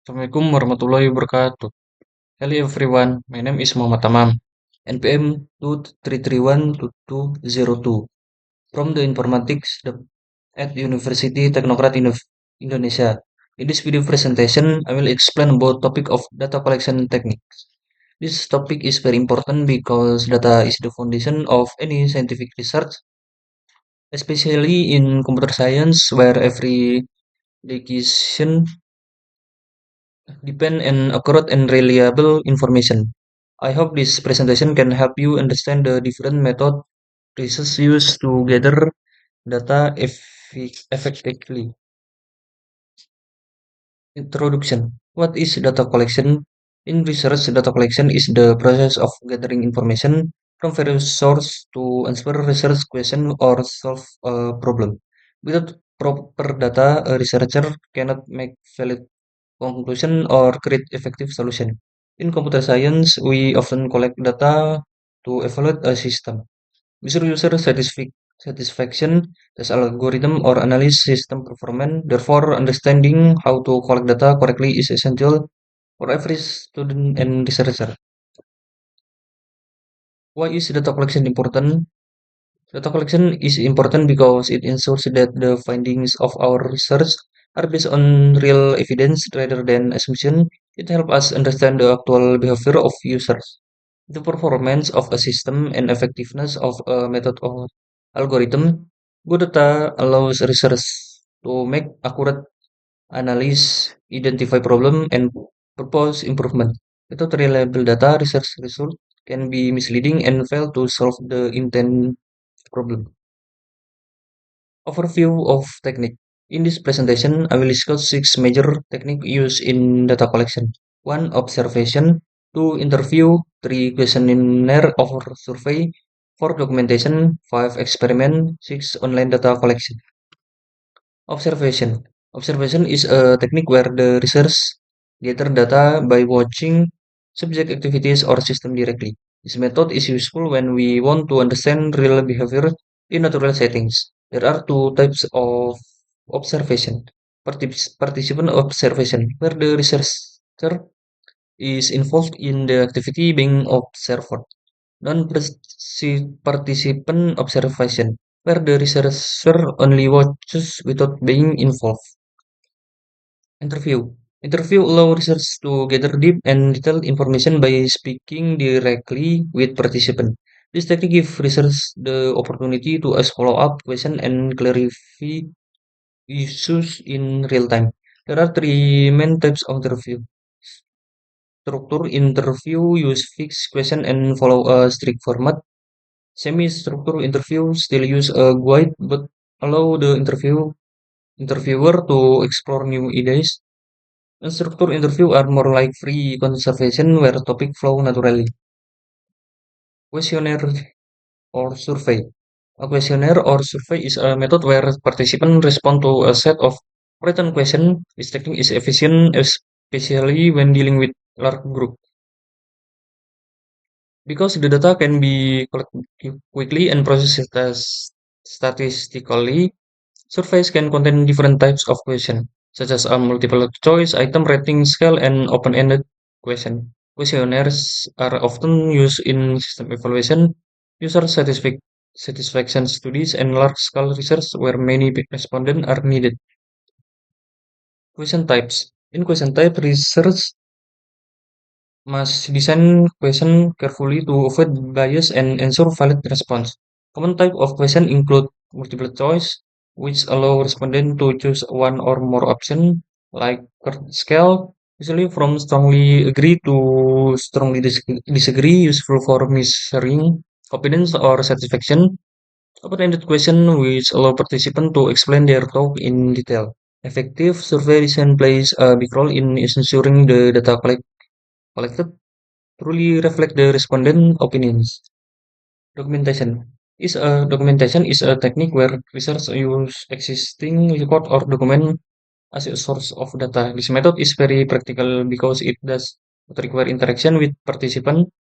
Assalamualaikum warahmatullahi wabarakatuh. Hello everyone, my name is Muhammad Tamam, NPM 2331202 from the Informatics at University Technocrat Indonesia. In this video presentation, I will explain about topic of data collection techniques. This topic is very important because data is the foundation of any scientific research, especially in computer science where every decision depend on accurate and reliable information. I hope this presentation can help you understand the different method research used to gather data effectively. Introduction. What is data collection? In research, data collection is the process of gathering information from various sources to answer research question or solve a problem. Without proper data, a researcher cannot make valid conclusion or create effective solution. In computer science, we often collect data to evaluate a system, measure user satisfaction, test algorithm, or analyze system performance. Therefore, understanding how to collect data correctly is essential for every student and researcher. Why is data collection important? Data collection is important because it ensures that the findings of our research are based on real evidence rather than assumption. It helps us understand the actual behavior of users, the performance of a system, and effectiveness of a method or algorithm. Good data allows researchers to make accurate analysis, identify problem, and propose improvement. Without reliable data, research results can be misleading and fail to solve the intended problem. Overview of technique. In this presentation, I will discuss six major techniques used in data collection. 1. Observation. 2. Interview. 3. Questionnaire or survey. 4. Documentation. 5. Experiment. 6. Online data collection. Observation. Observation is a technique where the research gather data by watching subject activities or system directly. This method is useful when we want to understand real behavior in natural settings. There are two types of observation. Participant observation, where the researcher is involved in the activity being observed. Non-participant observation, where the researcher only watches without being involved. Interview. Interview allows researchers to gather deep and detailed information by speaking directly with participants. This technique gives researchers the opportunity to ask follow-up questions and clarify issues in real time. There are three main types of interview. Structure interview use fixed question and follow a strict format. Semi-structured interview still use a guide but allow the interviewer to explore new ideas. Unstructured interview are more like free conversation where topic flow naturally. Questionnaire or survey. A questionnaire or survey is a method where participants respond to a set of written questions. This technique is efficient, especially when dealing with large group. Because the data can be collected quickly and processed statistically, surveys can contain different types of questions, such as a multiple choice, item rating scale, and open-ended question. Questionnaires are often used in system evaluation, satisfaction studies, and large-scale research where many respondents are needed. Question types. In question type, research must design question carefully to avoid bias and ensure valid response. Common type of question include multiple choice, which allow respondent to choose one or more option, like Likert scale, usually from strongly agree to strongly disagree, useful for measuring confidence or satisfaction. Open-ended question, which allow participants to explain their talk in detail. Effective survey design plays a big role in ensuring the data collected truly reflect the respondent opinions. Documentation is a technique where researchers use existing record or document as a source of data. This method is very practical because it does not require interaction with participants.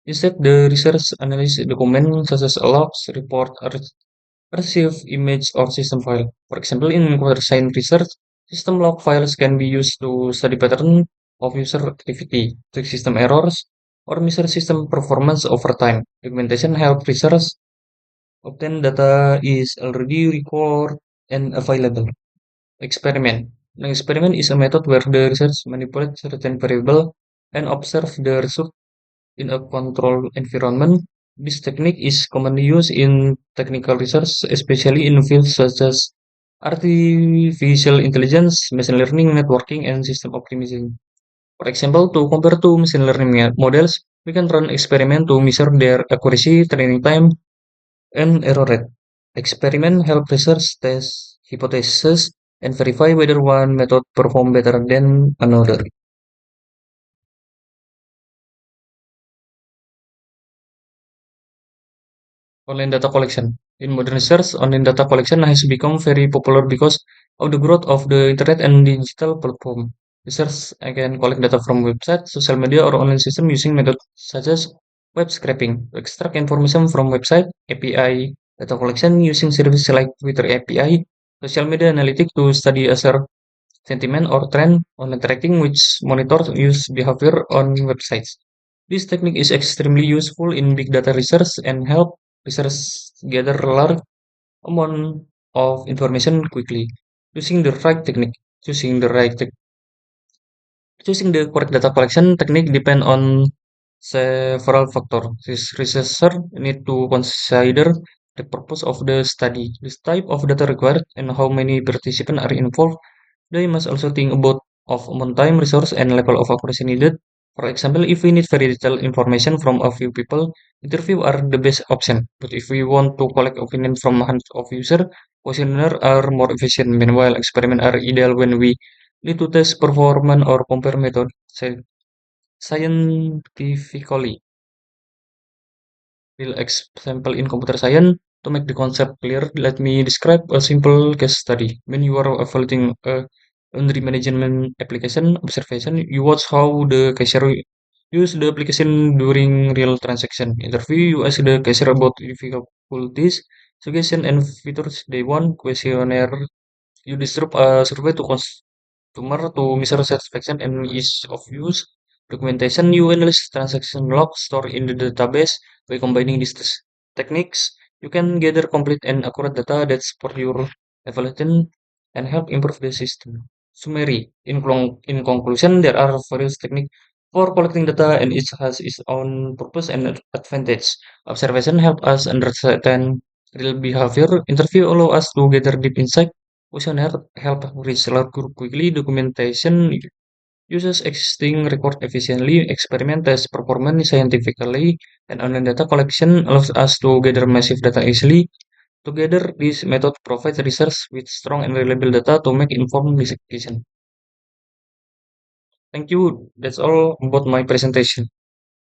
Instead, the research analyzes documents such as logs, report, archive, image, or system file. For example, in computer science research, system log files can be used to study pattern of user activity, check system errors, or measure system performance over time. Documentation help research obtain data is already recorded and available. Experiment. An experiment is a method where the researcher manipulates certain variable and observe the result in a controlled environment. This technique is commonly used in technical research, especially in fields such as artificial intelligence, machine learning, networking, and system optimization. For example, to compare two machine learning models, we can run experiment to measure their accuracy, training time, and error rate. Experiment help research test hypotheses and verify whether one method perform better than another. Online data collection. In modern research, online data collection has become very popular because of the growth of the internet and digital platform. Researchers can collect data from websites, social media, or online system using methods such as web scraping to extract information from website, API, data collection using services like Twitter API, social media analytics to study user sentiment or trend on tracking which monitors use behavior on websites. This technique is extremely useful in big data research and help researchers gather large amount of information quickly. Using the right technique, choosing the right tech Choosing the correct data collection technique depend on several factors. This researcher need to consider the purpose of the study, the type of data required, and how many participants are involved. They must also think about of amount time, resource, and level of accuracy needed. For example, if we need very detailed information from a few people, interview are the best option. But if we want to collect opinion from hundreds of users, questionnaire are more efficient. Meanwhile, experiment are ideal when we need to test performance or compare method scientifically. Real example in computer science. To make the concept clear, let me describe a simple case study. When you are evaluating a laundry management application observation, you watch how the cashier use the application during real transaction. Interview, you ask the cashier about difficulties, suggestion, and features they want. Questionnaire, you distribute a survey to customer to measure satisfaction and ease of use. Documentation, you analyze transaction logs stored in the database. By combining these techniques, you can gather complete and accurate data that support your evaluation and help improve the system. Summary. In conclusion, there are various techniques for collecting data and each has its own purpose and advantage. Observation help us understand real behavior. Interview allow us to gather deep insight. Questionnaire help research quickly. Documentation uses existing record efficiently. Experiment test performance scientifically. And online data collection allows us to gather massive data easily. Together, this method provides research with strong and reliable data to make informed decisions. Thank you. That's all about my presentation.